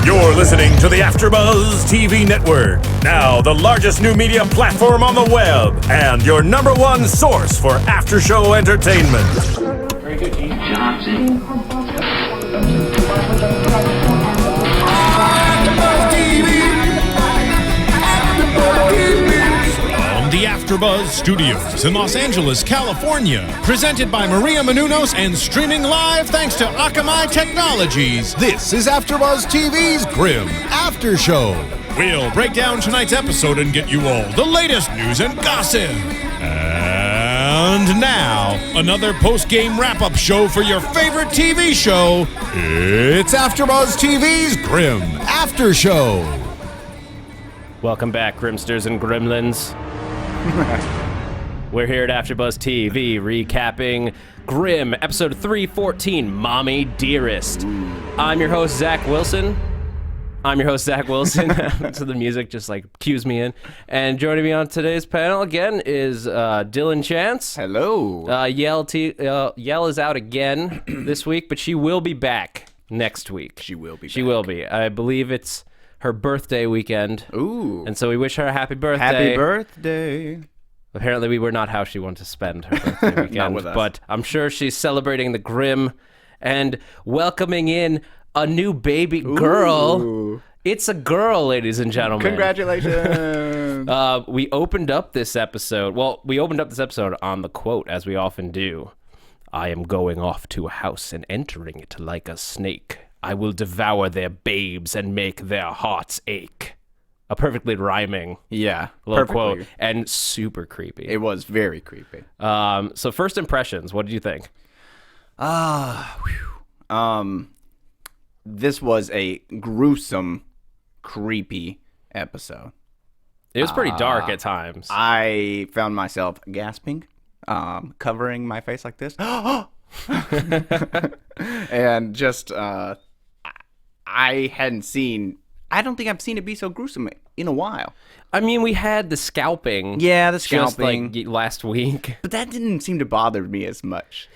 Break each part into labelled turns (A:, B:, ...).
A: You're listening to the AFTERBUZZ TV network, now the largest new media platform on the web, and your #1 source for after-show entertainment.
B: Very good, Dean Johnson.
C: From the AFTERBUZZ Studios in Los Angeles, California, presented by Maria Menounos and streaming live thanks to Akamai Technologies. This is AFTERBUZZ TV's Grimm After Show. We'll break down tonight's episode and get you all the latest news and gossip. And now, another post-game wrap-up show for your favorite TV show. It's AFTERBUZZ TV's Grimm After Show.
D: Welcome back, Grimsters and Gremlins. We're here at AFTERBUZZ TV recapping Grimm, episode 314, Mommy Dearest. I'm your host, Zach Wilson. So the music just like cues me in. And joining me on today's panel again is Dillon Chance.
E: Hello.
D: Yell is out again this week, but she will be back next week.
E: She will be.
D: She will be. I believe it's her birthday weekend.
E: Ooh.
D: And so we wish her a happy birthday.
E: Happy birthday.
D: Apparently we were not how she wanted to spend her birthday weekend.
E: Not with us.
D: But I'm sure she's celebrating the Grimm and welcoming in a new baby girl.
E: Ooh.
D: It's a girl, ladies and gentlemen.
E: Congratulations.
D: We opened up this episode on the quote, as we often do. I am going off to a house and entering it like a snake. I will devour their babes and make their hearts ache. A perfectly rhyming
E: Yeah.
D: little
E: Perfectly.
D: quote, and super creepy.
E: It was very creepy.
D: So first impressions, what did you think?
E: This was a gruesome, creepy episode.
D: It was pretty dark at times.
E: I found myself gasping, covering my face like this. And just, I don't think I've seen it be so gruesome in a while.
D: I mean, we had the scalping.
E: Yeah, the
D: just
E: scalping.
D: like last week.
E: But that didn't seem to bother me as much.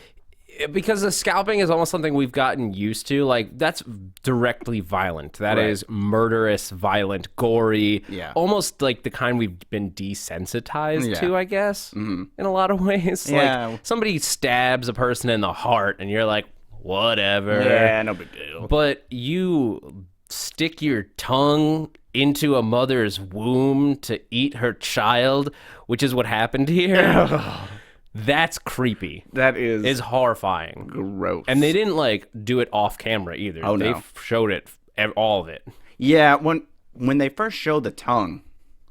D: Because the scalping is almost something we've gotten used to. Like, that's directly violent. That
E: Right.
D: is murderous, violent, gory.
E: Yeah.
D: Almost like the kind we've been desensitized
E: Yeah.
D: to, I guess, in a lot of ways.
E: Yeah.
D: Like, somebody stabs a person in the heart, and you're like, whatever.
E: Yeah, no big deal.
D: But you stick your tongue into a mother's womb to eat her child, which is what happened here. That's creepy.
E: That is
D: It's horrifying.
E: gross.
D: And they didn't like do it off camera either.
E: Oh,
D: They
E: no.
D: showed it, all of it.
E: Yeah, when they first showed the tongue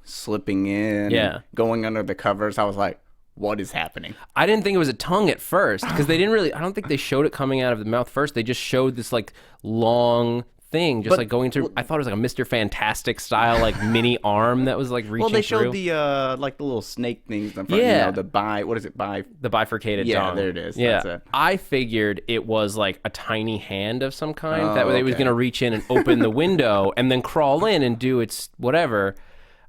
E: slipping in,
D: Yeah.
E: going under the covers, I was like, what is happening?
D: I didn't think it was a tongue at first because they didn't really, I don't think they showed it coming out of the mouth first. They just showed this like long thing, just like going through, I thought it was like a Mr. Fantastic style, like mini arm that was like reaching
E: Well, they
D: through.
E: showed the like the little snake things in front,
D: Yeah.
E: the what is it,
D: The bifurcated
E: Yeah,
D: tongue.
E: there it is.
D: Yeah.
E: That's it.
D: I figured it was like a tiny hand of some kind.
E: Oh,
D: that way it was
E: okay.
D: going to reach in and open the window and then crawl in and do its whatever.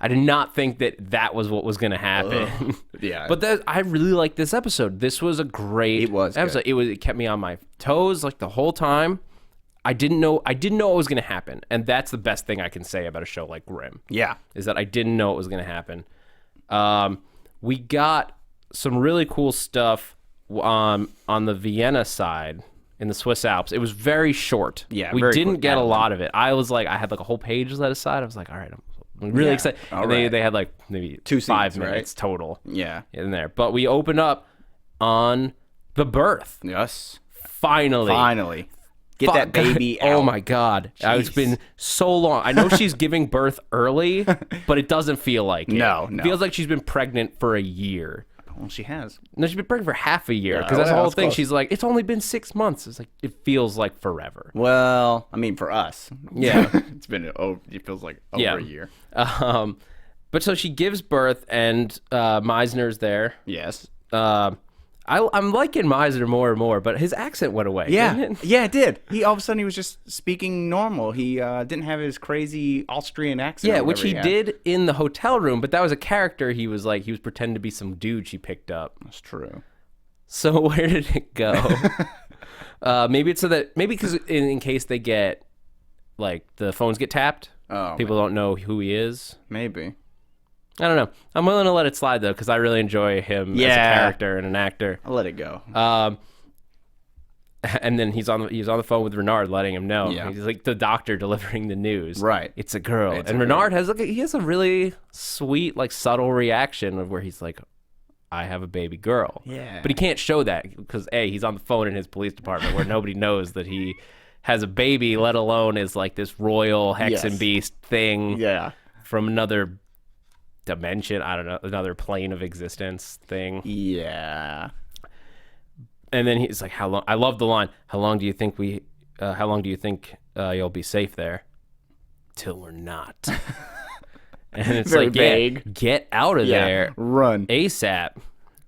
D: I did not think that was what was going to happen.
E: Yeah.
D: But I really liked this episode. This was a great
E: It was
D: episode. It kept me on my toes like the whole time. I didn't know what was going to happen. And that's the best thing I can say about a show like Grimm.
E: Yeah.
D: Is that I didn't know it was going to happen. We got some really cool stuff on the Vienna side in the Swiss Alps. It was very short.
E: Yeah,
D: we
E: very
D: didn't
E: quick.
D: get a lot of it. I was like, I had like a whole page set aside. I was like, all right, I'm really
E: Yeah,
D: excited.
E: all
D: And
E: right.
D: they had like maybe
E: 2
D: 5
E: scenes, right?
D: minutes total
E: Yeah.
D: in there. But we opened up on the birth.
E: Yes.
D: Finally.
E: Get
D: Fuck.
E: that baby out.
D: Oh my God. It's
E: Jeez.
D: been so long. I know she's giving birth early, but it doesn't feel like it.
E: No.
D: It feels like she's been pregnant for a year.
E: Well, she has.
D: No, she's been pregnant for half a year.
E: Yeah,
D: Because that's the
E: well,
D: whole
E: that's
D: thing.
E: close.
D: She's like, it's only been 6 months. It's like, it feels like forever.
E: Well, I mean, for us.
D: Yeah.
E: It feels like over a year.
D: But so she gives birth, and Meisner's there.
E: Yes.
D: I'm liking Meisner more and more, but his accent went away.
E: Yeah,
D: Didn't it?
E: yeah, it did. He all of a sudden he was just speaking normal. He didn't have his crazy Austrian accent.
D: Yeah,
E: or
D: which
E: whatever
D: he
E: had.
D: did in the hotel room, but that was a character he was pretending to be some dude she picked up.
E: That's true.
D: So where did it go? Maybe it's so that because in case they get like the phones get tapped.
E: Oh,
D: People don't know who he is.
E: maybe.
D: I don't know. I'm willing to let it slide though, because I really enjoy him as a character and an actor.
E: I'll let it go.
D: And then he's on the phone with Renard, letting him know.
E: Yeah.
D: He's like the doctor delivering the news.
E: Right.
D: It's a girl.
E: It's
D: and
E: a
D: Renard has a really sweet, like subtle reaction of where he's like, I have a baby girl.
E: Yeah.
D: But he can't show that because he's on the phone in his police department where nobody knows that he has a baby, let alone is like this royal hex and beast thing.
E: Yeah.
D: From another dimension. I don't know, another plane of existence thing.
E: Yeah.
D: And then he's like, "How long?" I love the line. How long do you think you'll be safe there? Till we're not. And it's
E: Very
D: like,
E: vague.
D: Yeah, get out of there,
E: Run.
D: ASAP.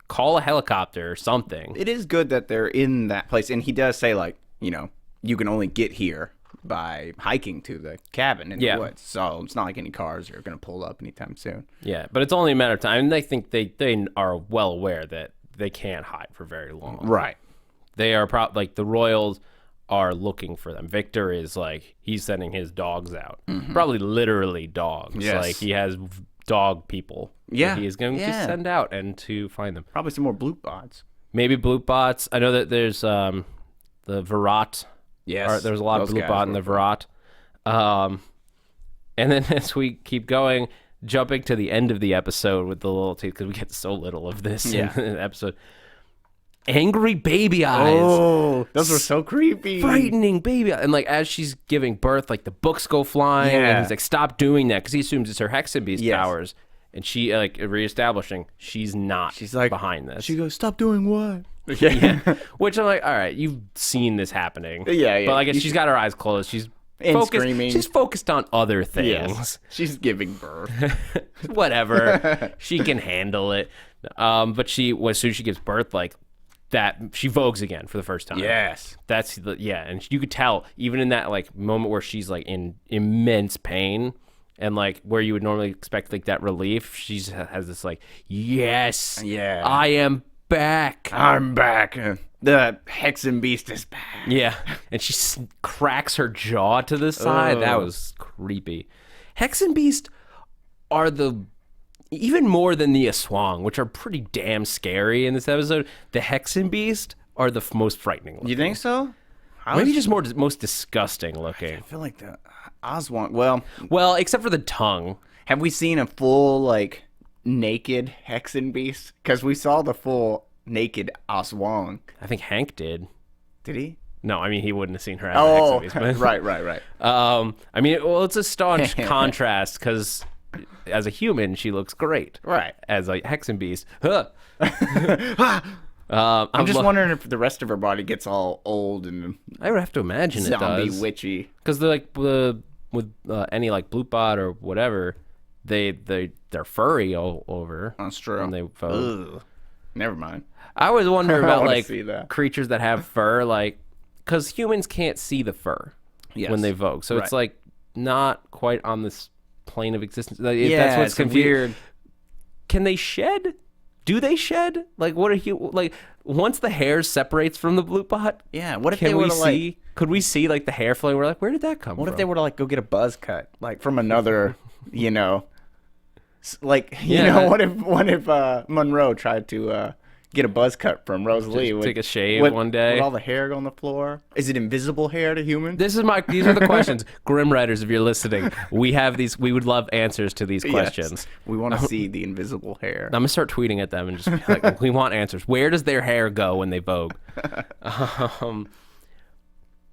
D: Call a helicopter or something.
E: It is good that they're in that place, and he does say like, you can only get here by hiking to the cabin in the woods. So it's not like any cars are going to pull up anytime soon.
D: Yeah, but it's only a matter of time. And they think they are well aware that they can't hide for very long.
E: Right.
D: They are like the royals are looking for them. Victor is like, he's sending his dogs out. Probably literally dogs.
E: Yes.
D: Like he has dog people.
E: Yeah.
D: That he is going to send out and to find them.
E: Probably some more blue bots.
D: Maybe blue bots. I know that there's the Virat.
E: Yes.
D: There's a lot of blue bot in the Virat. And then as we keep going, jumping to the end of the episode with the little teeth, because we get so little of this in the episode. Angry baby eyes.
E: Oh, those were so creepy.
D: Frightening baby eyes. And like as she's giving birth, like the books go flying. And he's like, stop doing that, because he assumes it's her Hexen Beast powers. And she, like, reestablishing, she's not behind this.
E: She goes, stop doing what?
D: Yeah. Which I'm like, all right, you've seen this happening.
E: Yeah.
D: But I guess she's got her eyes closed. She's
E: and
D: focused.
E: Screaming.
D: She's focused on other things.
E: Yes. She's giving birth.
D: Whatever. She can handle it. But as soon as she gives birth, like that, she vogues again for the first time.
E: Yes.
D: That's and you could tell even in that like moment where she's like in immense pain. And like where you would normally expect like that relief, she has this like, yes, I am back.
E: I'm back. The Hexen Beast is back.
D: Yeah, and she cracks her jaw to the side. That was creepy. Hexen Beast are even more than the Aswang, which are pretty damn scary in this episode. The Hexen Beast are the most frightening looking.
E: You think so?
D: Maybe just most disgusting looking.
E: I feel like the Aswang.
D: Well, except for the tongue.
E: Have we seen a full like naked Hexen Beast? Because we saw the full naked Aswang.
D: I think Hank did.
E: Did he?
D: No, I mean he wouldn't have seen her as a Hexen Beast. But,
E: right.
D: I mean, it's a staunch contrast because as a human she looks great.
E: Right.
D: As a Hexen Beast, huh.
E: I'm just wondering if the rest of her body gets all old and
D: I would have to imagine it
E: zombie
D: does.
E: witchy.
D: Because they're like with any like blue bot or whatever, they're furry all over.
E: That's true.
D: When they vote.
E: Never mind.
D: I always wonder about like
E: see that.
D: creatures that have fur, like because humans can't see the fur when they vogue, so it's like not quite on this plane of existence. That's what's confusing.
E: Weird.
D: Can they shed? Do they shed? Like, what are you like? Once the hair separates from the blue bot,
E: Yeah. What if
D: can
E: they
D: we
E: were to
D: see?
E: like?
D: Could we see like the hair flowing? We're like, where did that come from?
E: What if they were to like go get a buzz cut, like from another, like what if Monroe tried to get a buzz cut from Rosalie?
D: Just take a shave one day.
E: Would all the hair on the floor? Is it invisible hair to humans?
D: These are the questions. Grim Writers, if you're listening, we have these. We would love answers to these questions.
E: Yes. We want to see the invisible hair.
D: I'm gonna start tweeting at them and just be like, we want answers. Where does their hair go when they vogue?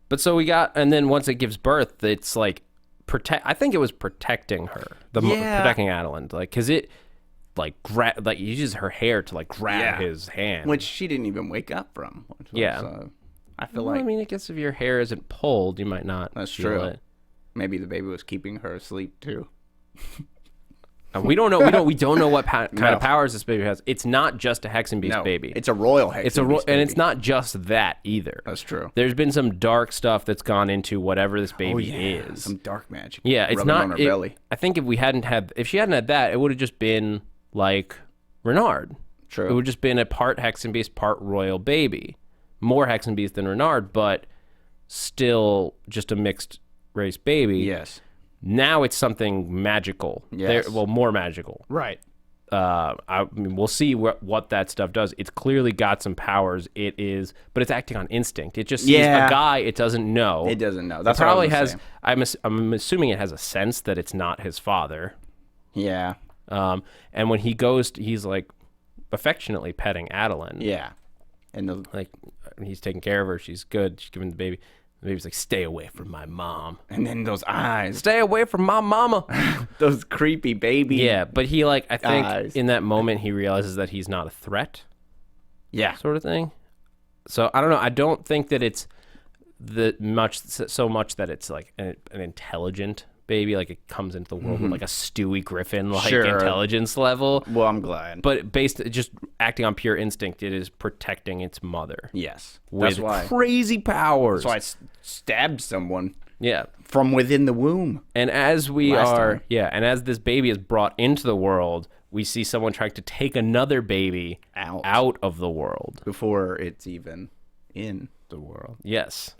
D: But so we got, and then once it gives birth, it's like I think it was protecting her, protecting Adalind, like because it like uses her hair to like grab his hand,
E: which she didn't even wake up from. I feel like.
D: I mean, I guess if your hair isn't pulled, you might not.
E: That's
D: feel
E: true.
D: It.
E: Maybe the baby was keeping her asleep too.
D: We don't know. We don't know what kind of powers this baby has. It's not just a Hexen Beast baby.
E: It's a royal Hexen Beast baby.
D: And it's not just that either.
E: That's true.
D: There's been some dark stuff that's gone into whatever this baby is.
E: Some dark magic.
D: Yeah, it's
E: rubbing
D: not
E: on her belly.
D: I think if she hadn't had that, it would have just been like Renard.
E: True.
D: It would have just been a part Hexen Beast, part royal baby. More Hexen Beast than Renard, but still just a mixed race baby.
E: Yes.
D: Now it's something magical.
E: Yes.
D: Well, more magical.
E: Right.
D: I mean, we'll see what that stuff does. It's clearly got some powers. But it's acting on instinct. It just sees a guy it doesn't know.
E: It doesn't know. That's
D: it probably
E: what I was
D: has. I'm assuming it has a sense that it's not his father.
E: Yeah.
D: And when he goes, he's like affectionately petting Adalind.
E: Yeah. And
D: like he's taking care of her. She's good. She's giving the baby. The baby's like, stay away from my mom.
E: And then those eyes.
D: Stay away from my mama.
E: Those creepy baby.
D: Yeah, but he I think
E: eyes.
D: in that moment he realizes that he's not a threat.
E: Yeah.
D: Sort of thing. So I don't know. I don't think that it's so much that it's like an intelligent baby, like it comes into the world with like a Stewie Griffin intelligence level.
E: Well, I'm glad.
D: But just acting on pure instinct, it is protecting its mother.
E: Yes.
D: With crazy powers.
E: That's why I stabbed someone.
D: Yeah.
E: From within the womb.
D: And as as this baby is brought into the world, we see someone trying to take another baby out of the world.
E: Before it's even in the world.
D: Yes.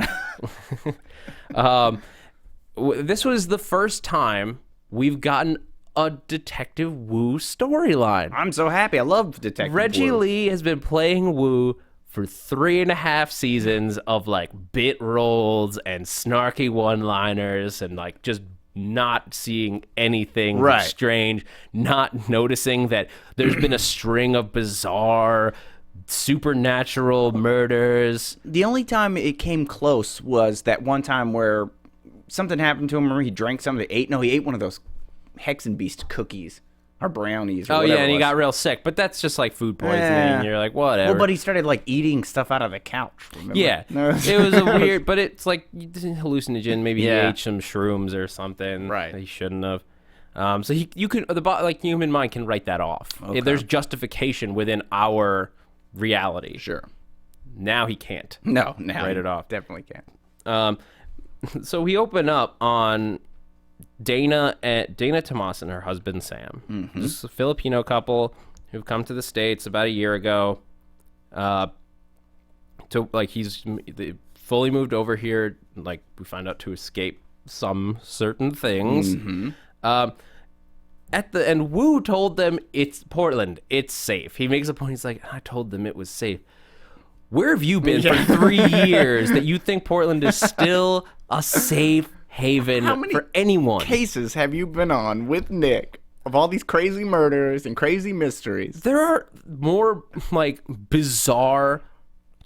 D: This was the first time we've gotten a Detective Wu storyline.
E: I'm so happy. I love Detective
D: Reggie
E: Wu.
D: Lee has been playing Wu for 3.5 seasons of like bit roles and snarky one-liners and like just not seeing anything strange, not noticing that there's been a string of bizarre supernatural murders.
E: The only time it came close was that one time where something happened to him. Remember, he drank something. He ate one of those Hexenbeast cookies or brownies. Or
D: and he got real sick. But that's just like food poisoning. And you're like, whatever.
E: Well, but he started like eating stuff out of the couch. Remember?
D: Yeah, it was a weird. But it's like hallucinogen. Maybe he ate some shrooms or something.
E: Right.
D: That he shouldn't have. So you can human mind can write that off.
E: Okay.
D: There's justification within our reality.
E: Sure.
D: Now he can't.
E: No, now
D: write it off.
E: Definitely can't.
D: So we open up on Dana Tomas and her husband Sam.
E: Mm-hmm.
D: This is a Filipino couple who've come to the States about a year ago. They fully moved over here. Like we find out to escape some certain things.
E: Mm-hmm.
D: And Wu told them it's Portland. It's safe. He makes a point. He's like, I told them it was safe. Where have you been for 3 years that you think Portland is still a safe haven for anyone?
E: How many cases have you been on with Nick of all these crazy murders and crazy mysteries?
D: There are more like bizarre,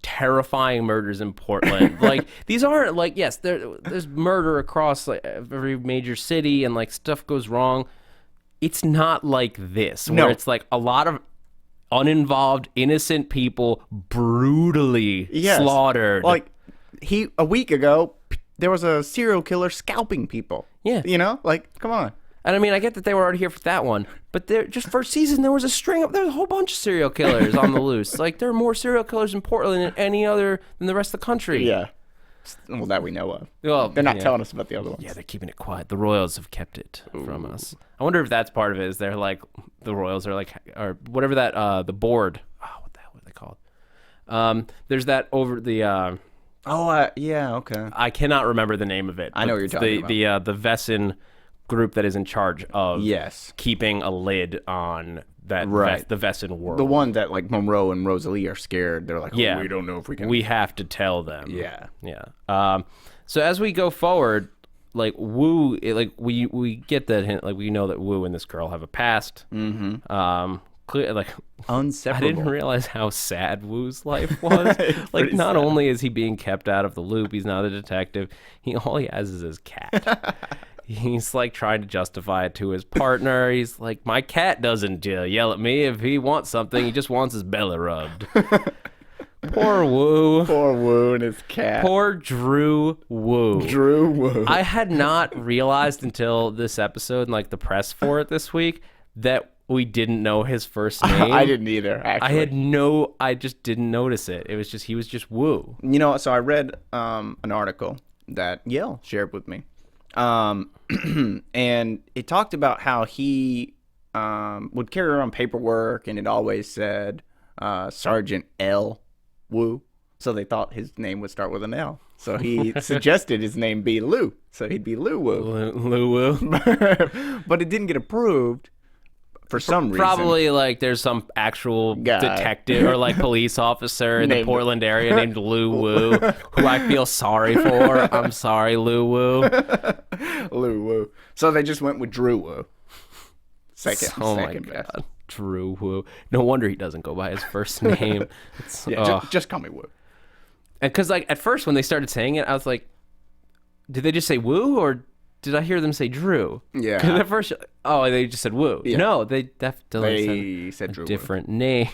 D: terrifying murders in Portland. Like these aren't like there's murder across like every major city and like stuff goes wrong. It's not like this where it's like a lot of uninvolved, innocent people brutally slaughtered.
E: Like a week ago, there was a serial killer scalping people.
D: Yeah,
E: like come on.
D: And I mean, I get that they were already here for that one, but just first season there was a whole bunch of serial killers on the loose. Like there are more serial killers in Portland than any other than the rest of the country.
E: Yeah. Well, that we know of.
D: Well,
E: they're not telling us about the other ones.
D: Yeah, they're keeping it quiet. The Royals have kept it from us. I wonder if that's part of it. Is they're like the Royals are like, or whatever that the board. Oh, what the hell are they called? There's that over the.
E: Yeah, okay.
D: I cannot remember the name of it.
E: I know what you're talking about.
D: The Vesson group that is in charge of keeping a lid on that the Vesson world.
E: The one that like Monroe and Rosalie are scared. They're like, we don't know if we can.
D: We have to tell them.
E: Yeah.
D: So as we go forward, like Wu, we get that hint. Like we know that Wu and this girl have a past.
E: Mm-hmm.
D: Like
E: unseparable.
D: I didn't realize how sad Wu's life was. Like not only is he being kept out of the loop, he's not a detective. All he has is his cat. He's like trying to justify it to his partner. He's like, my cat doesn't yell at me if he wants something. He just wants his belly rubbed. Poor Wu.
E: Poor Wu and his cat.
D: Poor Drew Wu.
E: Drew Wu.
D: I had not realized until this episode and like the press for it this week that we didn't know his first name.
E: I didn't either, actually.
D: I just didn't notice it. It was just, he was just Wu.
E: So I read an article that Yale shared with me. And it talked about how he would carry around paperwork and it always said Sergeant L. Wu. So they thought his name would start with an L. So he suggested his name be Lou. So he'd be Lou Woo.
D: Lou Woo.
E: But it didn't get approved for some reason.
D: Probably like there's some actual
E: Guy.
D: detective or like police officer in the Portland area named Lou Woo, who I feel sorry for. I'm sorry, Lou Woo.
E: Lou Woo. So they just went with Drew Woo. Second
D: God.
E: best.
D: Drew Woo. No wonder he doesn't go by his first name.
E: Just call me Woo.
D: And because like at first when they started saying it, I was like, did they just say Woo or did I hear them say Drew?
E: Yeah.
D: Because at first, they just said Woo.
E: Yeah.
D: No, they definitely
E: said Drew
D: different name.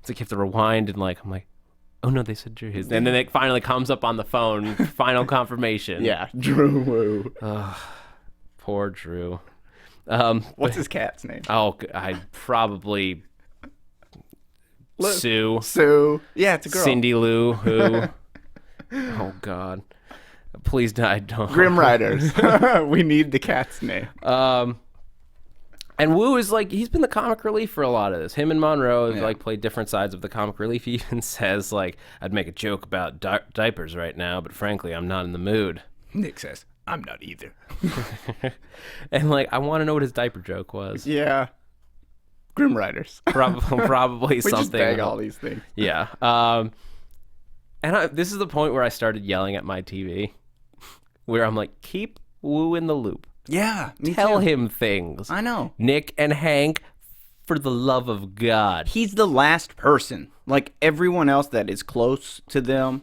D: It's like you have to rewind and like I'm like, oh no, they said Drew. And then it finally comes up on the phone, final confirmation.
E: Yeah, Drew Woo.
D: Poor Drew.
E: What's his cat's name?
D: Oh, I probably Sue.
E: Sue. Yeah, it's a girl.
D: Cindy Lou. Who? Oh God. Please don't.
E: Grim Riders. We need the cat's name.
D: And Woo is like, he's been the comic relief for a lot of this. Him and Monroe have like played different sides of the comic relief. He even says like, I'd make a joke about diapers right now, but frankly, I'm not in the mood.
E: Nick says, I'm not either.
D: And like, I want to know what his diaper joke was.
E: Yeah. Grim Riders.
D: Probably
E: We
D: something.
E: just bag all these things.
D: Yeah. And this is the point where I started yelling at my TV, where I'm like, keep Woo in the loop.
E: Yeah,
D: Tell him things.
E: I know.
D: Nick and Hank, for the love of God.
E: He's the last person. Like, everyone else that is close to them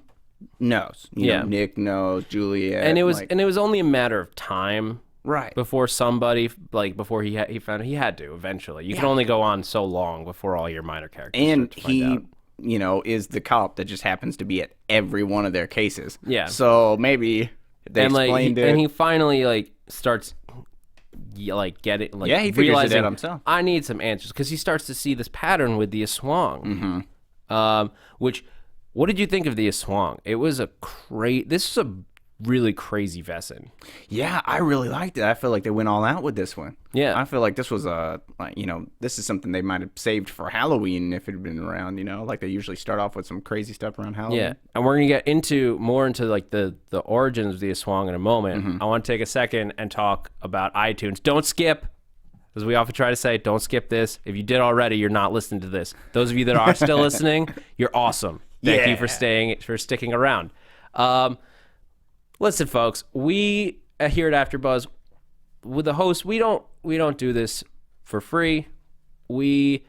E: knows. You know, Nick knows, Juliet.
D: And it was only a matter of time.
E: Right.
D: Before somebody, like, before he found he had to eventually. You can only go on so long before all your minor characters
E: And
D: start to find out.
E: you know, is the cop that just happens to be at every one of their cases.
D: Yeah.
E: So maybe they explained it.
D: And he finally, like, starts, like, getting, like,
E: he figures
D: realizing,
E: it out himself.
D: I need some answers. Because he starts to see this pattern with the Aswang. Which, what did you think of the Aswang? It was this is a really crazy Vesson.
E: Yeah, I really liked it. I feel like they went all out with this one.
D: Yeah.
E: I feel like this was this is something they might have saved for Halloween if it had been around, like they usually start off with some crazy stuff around Halloween.
D: Yeah, and we're going to get more into like the origins of the Aswang in a moment. I want to take a second and talk about iTunes. Don't skip, as we often try to say, don't skip this. If you did already, you're not listening to this. Those of you that are still listening, you're awesome. Thank you for sticking around. Listen, folks, we here at AfterBuzz, with the host, we don't do this for free. We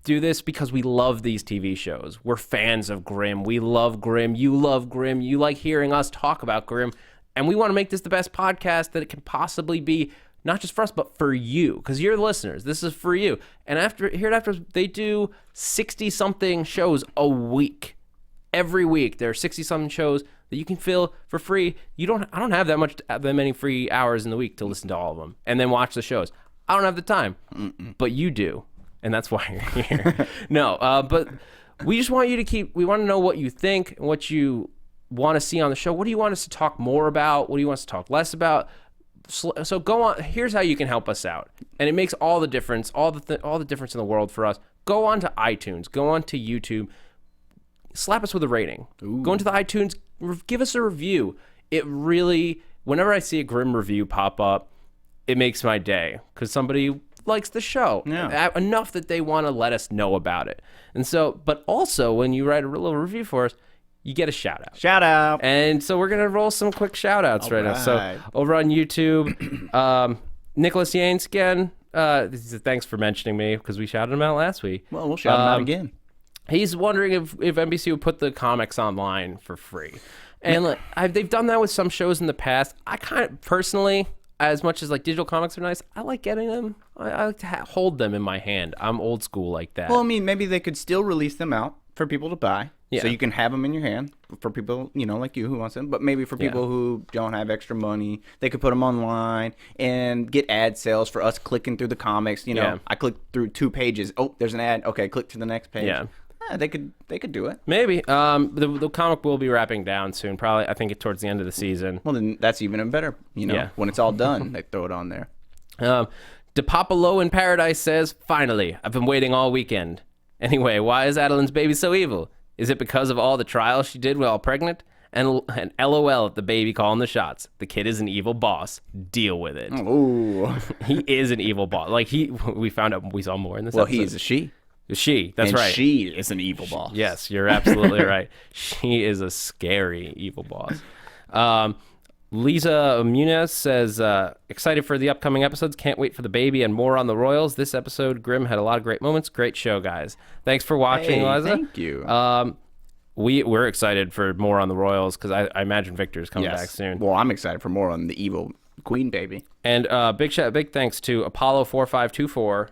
D: do this because we love these TV shows. We're fans of Grimm. We love Grimm. You love Grimm. You like hearing us talk about Grimm. And we want to make this the best podcast that it can possibly be, not just for us, but for you, because you're the listeners. This is for you. And here at AfterBuzz, they do 60-something shows a week. Every week, there are 60-something shows that you can fill for free. I don't have that many free hours in the week to listen to all of them and then watch the shows. I don't have the time, but you do, and that's why you're here. No, but we just want you to we want to know what you think, what you want to see on the show. What do you want us to talk more about? What do you want us to talk less about? So go on. Here's how you can help us out, and it makes all the difference, all the difference in the world for us. Go on to iTunes. Go on to YouTube. Slap us with a rating. Ooh. Go into the iTunes, give us a review. It really, whenever I see a Grimm review pop up, it makes my day because somebody likes the show enough that they want to let us know about it. And so, but also when you write a little review for us, you get a shout out.
E: Shout out.
D: And so we're going to roll some quick shout outs right now. So over on YouTube, Nicholas Yanes again, thanks for mentioning me because we shouted him out last week.
E: Well, we'll shout him out again.
D: He's wondering if NBC would put the comics online for free. And they've done that with some shows in the past. I kind of, personally, as much as like digital comics are nice, I like getting them. I like to hold them in my hand. I'm old school like that.
E: Well, I mean, maybe they could still release them out for people to buy. Yeah. So you can have them in your hand for people, like you who wants them. But maybe for people who don't have extra money, they could put them online and get ad sales for us clicking through the comics. I clicked through 2 pages. Oh, there's an ad. Okay, click to the next page. Yeah. They could do it.
D: Maybe. The comic will be wrapping down soon. Probably, I think, towards the end of the season.
E: Well, then that's even better. When it's all done, they throw it on there.
D: DePapalo in Paradise says, finally, I've been waiting all weekend. Anyway, why is Adalind's baby so evil? Is it because of all the trials she did while pregnant? And LOL at the baby calling the shots. The kid is an evil boss. Deal with it.
E: Ooh.
D: He is an evil boss. Like we found out, we saw more in this
E: Well,
D: episode.
E: he is a she.
D: She, that's
E: And
D: right.
E: she is an evil boss.
D: Yes, you're absolutely right. She is a scary evil boss. Lisa Munez says, excited for the upcoming episodes. Can't wait for the baby and more on the Royals. This episode, Grimm had a lot of great moments. Great show, guys. Thanks for watching,
E: Hey,
D: Liza.
E: thank you.
D: We're excited for more on the Royals because I imagine Victor's coming back soon.
E: Well, I'm excited for more on the evil queen baby.
D: And big thanks to Apollo4524,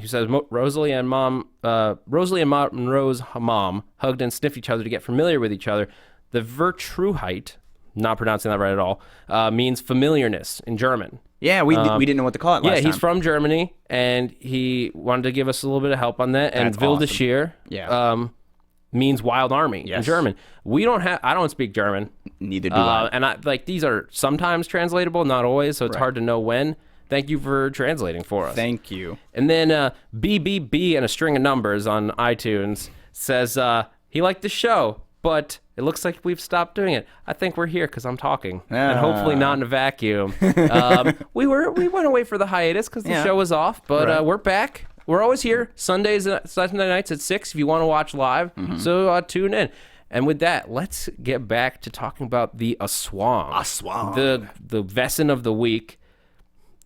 D: who says Rosalie and Monroe's mom hugged and sniffed each other to get familiar with each other. The Vertruheit, not pronouncing that right at all, means familiarness in German.
E: Yeah, we didn't know what to call it last time.
D: Yeah, he's from Germany, and he wanted to give us a little bit of help on that. And
E: That's awesome.
D: Wildeshir means wild army in German. I don't speak German.
E: Neither do I.
D: And these are sometimes translatable, not always, so it's hard to know when. Thank you for translating for us.
E: Thank you.
D: And then BBB and a string of numbers on iTunes says he liked the show, but it looks like we've stopped doing it. I think we're here because I'm talking, and hopefully not in a vacuum. We went away for the hiatus because the show was off, but we're back. We're always here Sunday nights at 6 if you want to watch live. So tune in. And with that, let's get back to talking about the Aswang. The Vesson of the week.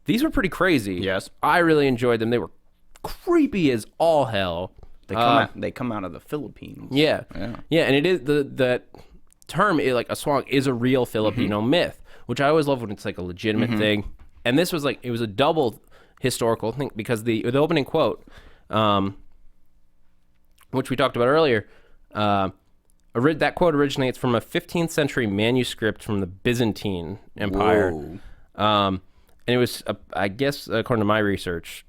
D: These were pretty crazy.
E: Yes.
D: I really enjoyed them. They were creepy as all hell.
E: They come out of the Philippines.
D: Yeah. And it is the term like Aswang is a real Filipino myth, which I always love when it's like a legitimate thing. And this was it was a double historical thing because the opening quote, which we talked about earlier, that quote originates from a 15th century manuscript from the Byzantine Empire. And it was, I guess, according to my research,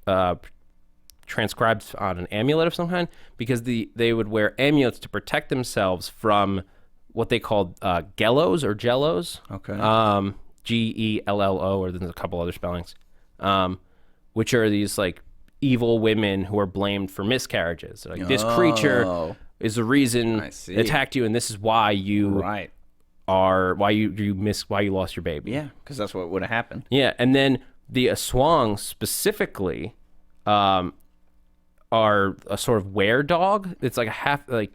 D: transcribed on an amulet of some kind because they would wear amulets to protect themselves from what they called gellos or jellos.
E: Okay.
D: Gello, or there's a couple other spellings, which are these like evil women who are blamed for miscarriages. Like this creature is the reason it attacked you, and this is why you why you lost your baby.
E: Yeah, because that's what would have happened.
D: Yeah, and then the Aswang specifically are a sort of were-dog. It's like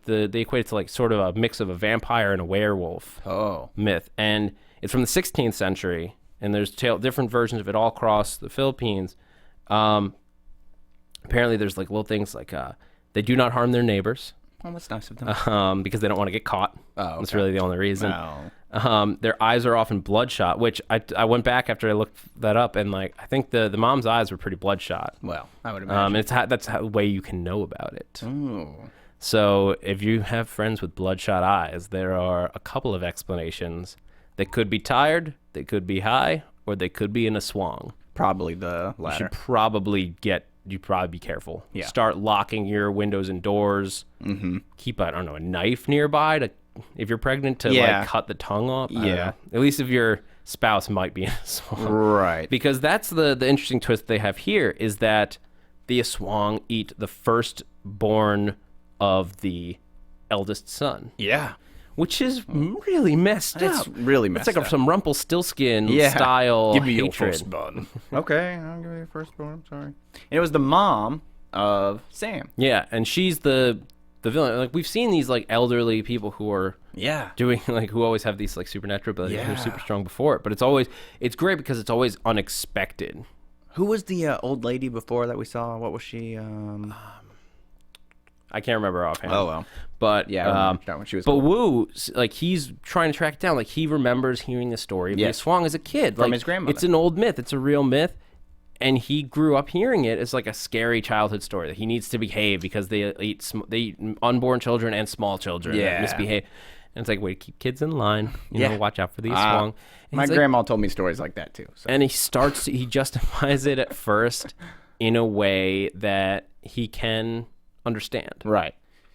D: they equate it to like sort of a mix of a vampire and a werewolf myth. And it's from the 16th century, and there's different versions of it all across the Philippines. Apparently there's like little things like they do not harm their neighbors.
E: Oh, that's nice of them.
D: Because they don't want to get caught. Oh, okay. That's really the only reason.
E: No.
D: Their eyes are often bloodshot, which I went back after I looked that up, and like I think the mom's eyes were pretty bloodshot.
E: Well, I would imagine.
D: That's the way you can know about it.
E: Ooh.
D: So if you have friends with bloodshot eyes, there are a couple of explanations. They could be tired, they could be high, or they could be in a swang.
E: Probably the latter.
D: You should probably be careful.
E: Yeah. Start
D: locking your windows and doors. Mm-hmm. Keep a knife nearby to if you're pregnant to like cut the tongue off.
E: Yeah.
D: At least if your spouse might be in a swang.
E: Right.
D: Because that's the interesting twist they have here is that the Aswang eat the firstborn of the eldest son.
E: Yeah.
D: Which is really messed up.
E: It's really messed up.
D: It's like some Rumpelstiltskin style
E: Give me
D: hatred.
E: your firstborn. Okay, I'll give you your firstborn. I'm sorry. And it was the mom of Sam.
D: Yeah, and she's the villain. Like we've seen these like elderly people who are doing like who always have these like supernatural abilities who are super strong before it. But it's great because it's always unexpected.
E: Who was the old lady before that we saw? What was she?
D: I can't remember offhand.
E: Oh well.
D: But
E: that one. She was.
D: But Wu, like he's trying to track it down. Like he remembers hearing the story of the Aswang as a kid
E: from his grandmother.
D: It's an old myth. It's a real myth, and he grew up hearing it as like a scary childhood story that he needs to behave because they eat unborn children and small children that misbehave. And it's like, wait, keep kids in line. You know, watch out for the Aswang.
E: My grandma told me stories like that too. So.
D: And he justifies it at first in a way that he can understand.
E: Right.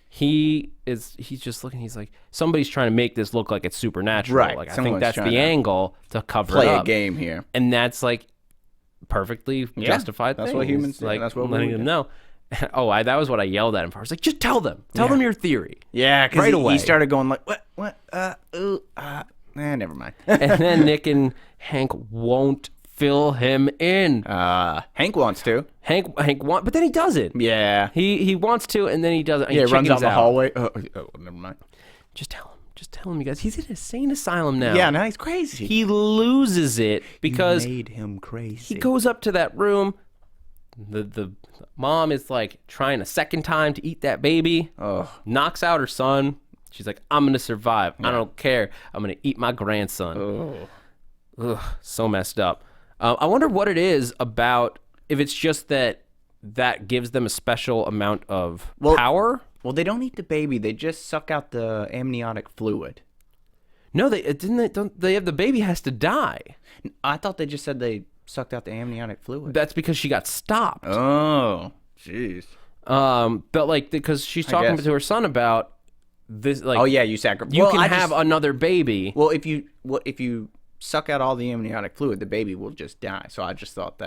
D: He's just looking, he's like, somebody's trying to make this look like it's supernatural.
E: Right.
D: Like, I think that's the angle to cover it up.
E: Play a game here.
D: And that's like perfectly justified.
E: That's what humans do.
D: Like
E: that's what
D: letting them know. That was what I yelled at him for. I was like, just tell them your theory.
E: Yeah, because
D: right away.
E: He started going like, what, never mind.
D: And then Nick and Hank won't fill him in.
E: Hank wants to.
D: Hank but then he doesn't.
E: Yeah.
D: He wants to, and then he doesn't.
E: Yeah, he runs out the hallway. Oh, never mind.
D: Just tell him, you guys. He's in a insane asylum now.
E: Yeah, now he's crazy.
D: He loses it because
E: you made him crazy.
D: he goes up to that room. The mom is like trying a second time to eat that baby. Knocks out her son. She's like, I'm going to survive. I don't care. I'm going to eat my grandson. Ugh, so messed up. I wonder what it is about, if it's just that gives them a special amount of power.
E: Well, they don't eat the baby. They just suck out the amniotic fluid.
D: No, they have the baby has to die.
E: I thought they just said they sucked out the amniotic fluid.
D: That's because she got stopped.
E: Oh, jeez.
D: But like, because she's talking to her son about this, like,
E: you sacrifice.
D: You can have another baby.
E: Well, if you suck out all the amniotic fluid, the baby will just die. So I just thought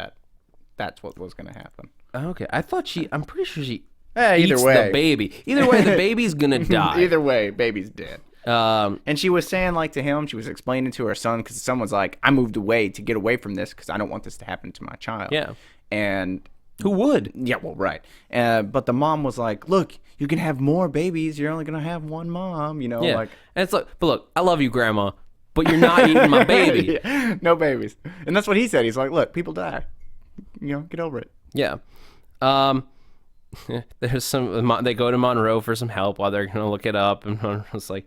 E: that's what was going to happen.
D: Okay, I thought I'm pretty sure she
E: either
D: eats
E: way.
D: the baby. Either way, the baby's gonna die.
E: Either way, baby's dead. And she was saying, like, to him, she was explaining to her son, because someone's like, I moved away to get away from this because I don't want this to happen to my child.
D: Yeah.
E: And
D: who would?
E: Yeah, well, right. But the mom was like, look, you can have more babies. You're only going to have one mom, you know?
D: Yeah.
E: Like,
D: and it's like, but look, I love you, Grandma, but you're not eating my baby.
E: Yeah, no babies. And that's what he said. He's like, look, people die. You know, get over it.
D: Yeah. There's they go to Monroe for some help while they're gonna look it up, and Monroe's like,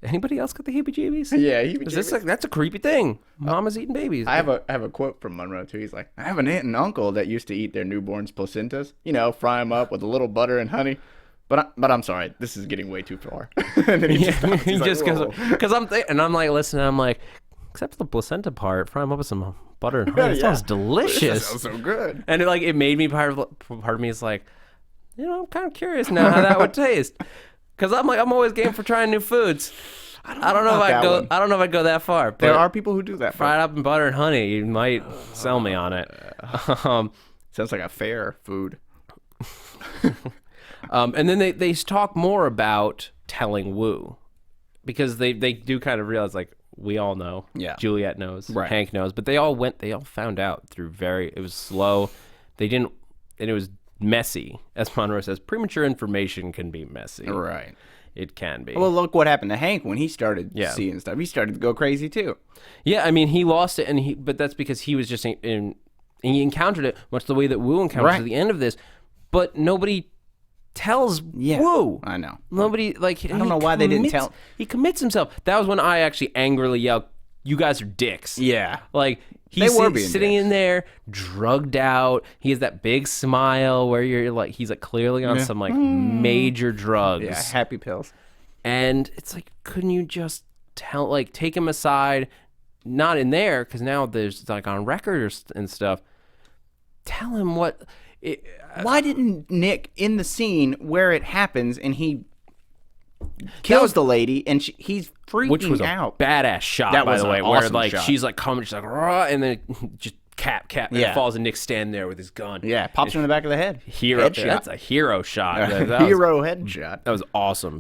D: anybody else got the heebie-jeebies?
E: Yeah, heebie-jeebies.
D: That's a creepy thing. Mama's eating babies.
E: I have a quote from Monroe too. He's like, I have an aunt and uncle that used to eat their newborns' placentas. You know, fry them up with a little butter and honey. But I'm sorry, this is getting way too far. And then he just goes,
D: because I'm like, listen, I'm like, except for the placenta part, fry them up with some butter and honey. It sounds delicious.
E: That sounds so good.
D: And it made me part of me is like, you know, I'm kind of curious now how that would taste, because I'm always game for trying new foods. I don't know if I'd go that far. But
E: there are people who do that.
D: Fried up in butter and honey, you might sell me on it.
E: Sounds like a fair food.
D: And then they talk more about telling Wu, because they do kind of realize, like, we all know.
E: Yeah.
D: Juliet knows.
E: Right.
D: Hank knows. But they all found out through it was slow. They didn't, and it was messy. As Monroe says, premature information can be messy.
E: Right.
D: It can be.
E: Well, look what happened to Hank when he started seeing stuff. He started to go crazy too.
D: Yeah, I mean, he lost it, but that's because he was just he encountered it much the way that Wu encountered it at the end of this. But nobody tells Wu.
E: I know.
D: Nobody, like,
E: I don't know why they didn't tell.
D: He commits himself. That was when I actually angrily yelled, you guys are dicks.
E: Yeah.
D: Like, he's sitting in there, drugged out. He has that big smile where you're like, he's like clearly on some like major drugs.
E: Yeah, happy pills.
D: And it's like, couldn't you just take him aside, not in there, because now there's like on record and stuff. Tell him what.
E: Why didn't Nick, in the scene where it happens and he kills the lady and he's freaking out?
D: Which was a badass shot, by the way, where like she's like coming, she's like, raw, and then just cap, and it falls, and Nick's standing there with his gun.
E: Yeah, pops him in the back of the head.
D: Headshot. That's a hero shot.
E: Hero headshot.
D: That was awesome.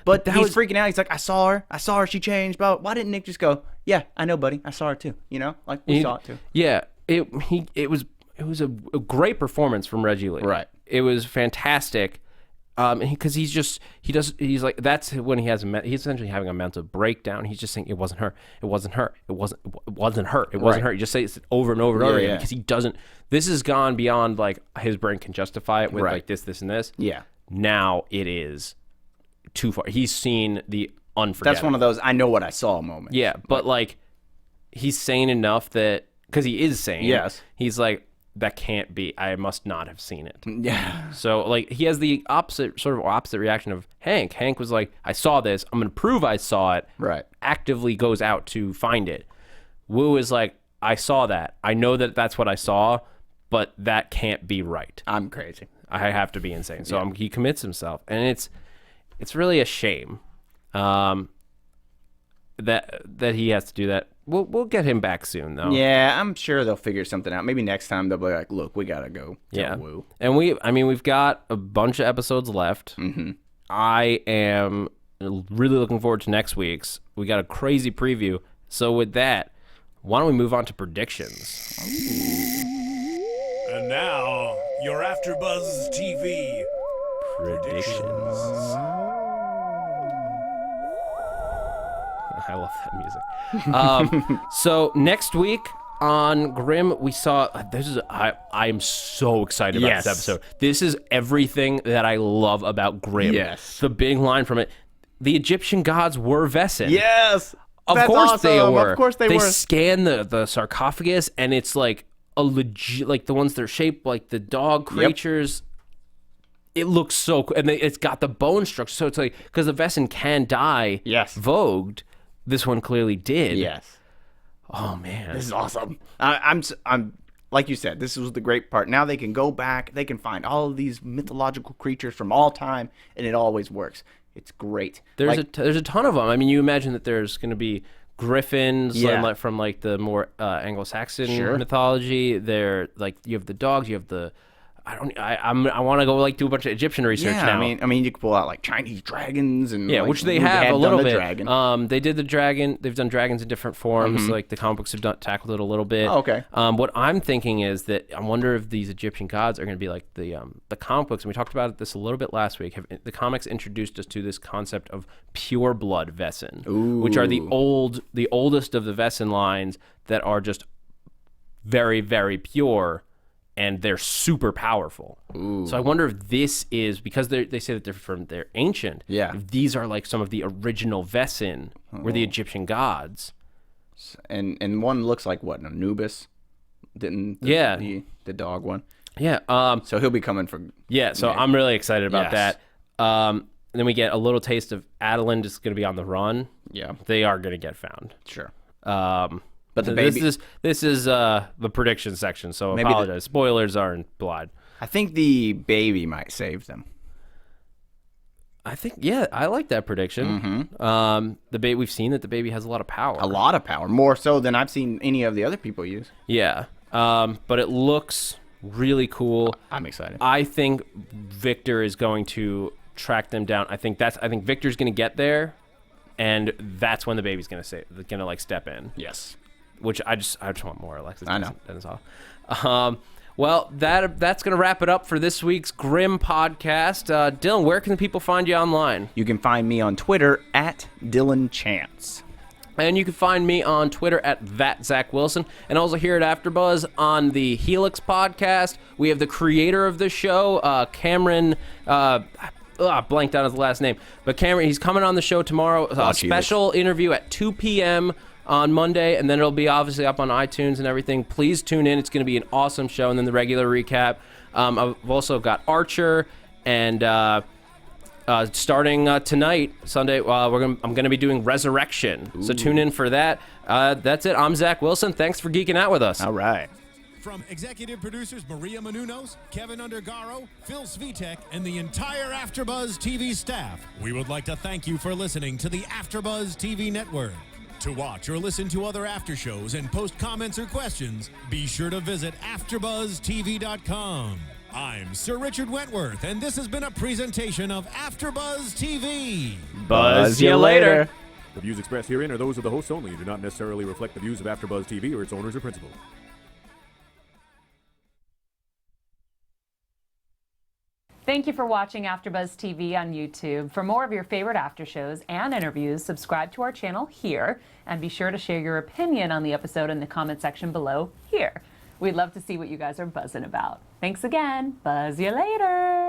E: But he's freaking out. He's like, I saw her, she changed. But why didn't Nick just go, yeah, I know, buddy, I saw her too. You know, like we saw it too.
D: Yeah, it was a great performance from Reggie Lee.
E: Right.
D: It was fantastic. Because he's like, that's when he's essentially having a mental breakdown. He's just saying, it wasn't her. It wasn't her. It wasn't her. He just says it over and over and over again, because he doesn't, this has gone beyond like his brain can justify it with like this, and this.
E: Yeah.
D: Now it is too far. He's seen the unforgettable.
E: That's one of those, I know what I saw moments.
D: Yeah. But like, he's sane enough that, because he is sane.
E: Yes.
D: He's like, that can't be. I must not have seen it.
E: Yeah.
D: So like, he has the opposite reaction of Hank. Hank was like, I saw this. I'm going to prove I saw it.
E: Right.
D: Actively goes out to find it. Wu is like, I saw that. I know that that's what I saw, but that can't be right.
E: I'm crazy.
D: I have to be insane. So he commits himself, and it's really a shame that he has to do that. We'll get him back soon, though.
E: Yeah, I'm sure they'll figure something out. Maybe next time they'll be like, look, we gotta go.
D: Yeah.
E: Woo.
D: And we've got a bunch of episodes left.
E: Mm-hmm.
D: I am really looking forward to next week's. We got a crazy preview. So with that, why don't we move on to predictions?
A: And now, your AfterBuzz TV predictions.
D: I love that music. So next week on Grimm, we saw I am so excited about this episode. This is everything that I love about Grimm.
E: Yes.
D: The big line from it: the Egyptian gods were Vessin.
E: Yes.
D: Of course they were.
E: Of course they were.
D: They scan the sarcophagus, and it's like a legit, like the ones that are shaped like the dog creatures. It looks so cool, and it's got the bone structure. So it's like, because the Vessin can die.
E: Yes.
D: Vogued. This one clearly did.
E: Yes.
D: Oh man,
E: This is awesome. I'm like you said, this was the great part. Now they can go back, they can find all of these mythological creatures from all time, and it always works. It's great.
D: There's a ton of them. I mean, you imagine that there's going to be griffins from like the more Anglo-Saxon mythology. There, like, you have the dogs, you have the I want to go like do a bunch of Egyptian research now.
E: I mean, you could pull out like Chinese dragons and
D: which they have a little bit.
E: Dragon.
D: They did the dragon. They've done dragons in different forms. Like the comic books have tackled it a little bit.
E: Oh, okay.
D: What I'm thinking is that I wonder if these Egyptian gods are going to be like the comic books. And we talked about this a little bit last week. The comics introduced us to this concept of pure blood Vessin, which are the oldest of the Vessin lines that are just very, very pure. And they're super powerful. So I wonder if this is, because they say that they're ancient.
E: Yeah.
D: If these are like some of the original Vessin, were the Egyptian gods.
E: And one looks like what, Anubis? The dog one.
D: Yeah.
E: So he'll be coming for.
D: Yeah. So I'm really excited about that. And then we get a little taste of Adalind is going to be on the run.
E: Yeah.
D: They are going to get found.
E: Sure.
D: But the baby, this is the prediction section, so I apologize. Spoilers are implied.
E: I think the baby might save them.
D: I think, I like that prediction. The we've seen that the baby has a lot of power.
E: A lot of power, more so than I've seen any of the other people use.
D: Yeah, but it looks really cool.
E: I'm excited.
D: I think Victor is going to track them down. I think Victor's going to get there, and that's when the baby's going to like step in.
E: Yes.
D: Which I just want more Alexis.
E: I know.
D: Dennis. Well, that's going to wrap it up for this week's Grimm podcast. Dillon, where can the people find you online?
E: You can find me on Twitter at Dillon Chance.
D: And you can find me on Twitter at @ZachWilson. And also here at AfterBuzz on the Helix podcast, we have the creator of the show, Cameron. Blanked out his last name. But Cameron, he's coming on the show tomorrow. A special interview at 2 p.m. on Monday, and then it'll be obviously up on iTunes and everything. Please tune in. It's going to be an awesome show, and then the regular recap. I've also got Archer, and starting tonight, Sunday, I'm going to be doing Resurrection. Ooh. So tune in for that. That's it. I'm Zach Wilson. Thanks for geeking out with us.
E: All right.
C: From executive producers Maria Menounos, Kevin Undergaro, Phil Svitek, and the entire AfterBuzz TV staff, we would like to thank you for listening to the AfterBuzz TV network. To watch or listen to other after shows and post comments or questions, be sure to visit AfterBuzzTV.com. I'm Sir Richard Wentworth, and this has been a presentation of AfterBuzz TV.
D: Buzz you later.
F: The views expressed herein are those of the hosts only and do not necessarily reflect the views of AfterBuzz TV or its owners or principals.
G: Thank you for watching AfterBuzz TV on YouTube. For more of your favorite after shows and interviews, subscribe to our channel here, and be sure to share your opinion on the episode in the comment section below here. We'd love to see what you guys are buzzing about. Thanks again. Buzz you later.